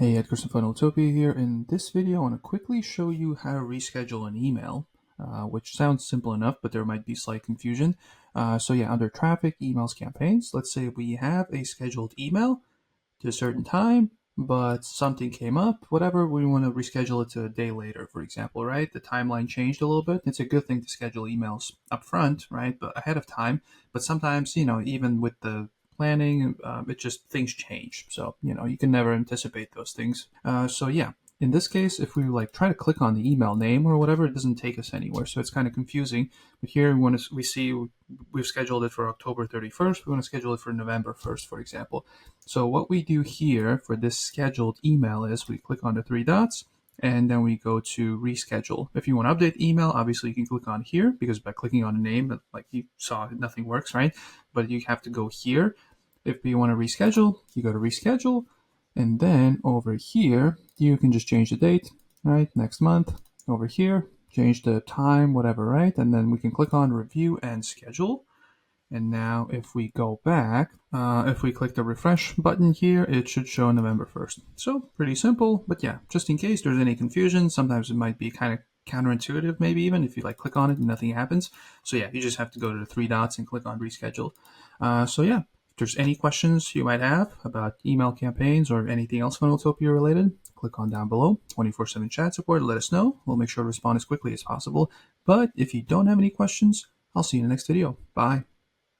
Hey, Edgar from Funneltopia here. In this video, I want to quickly show you how to reschedule an email, which sounds simple enough, but there might be slight confusion. Under traffic, emails, campaigns, let's say we have a scheduled email to a certain time, but something came up, whatever, we want to reschedule it to a day later, for example, right? The timeline changed a little bit. It's a good thing to schedule emails up front, right? But ahead of time. But sometimes, even with the planning, it just things change. So, you can never anticipate those things. In this case, if we try to click on the email name or whatever, it doesn't take us anywhere. So it's kind of confusing. But here we see we've scheduled it for October 31st. We want to schedule it for November 1st, for example. So what we do here for this scheduled email is we click on the three dots and then we go to reschedule. If you want to update email, obviously you can click on here because by clicking on a name, like you saw, nothing works, right? But you have to go here. If you want to reschedule, you go to reschedule. And then over here, you can just change the date, right? Next month. Over here, change the time, whatever, right? And then we can click on review and schedule. And now if we go back, if we click the refresh button here, it should show November 1st. So pretty simple, but yeah, just in case there's any confusion, sometimes it might be kind of counterintuitive, maybe even if you click on it and nothing happens. So yeah, you just have to go to the three dots and click on reschedule. If there's any questions you might have about email campaigns or anything else Funneltopia related, click on down below, 24/7 chat support, let us know. We'll make sure to respond as quickly as possible. But if you don't have any questions, I'll see you in the next video. Bye.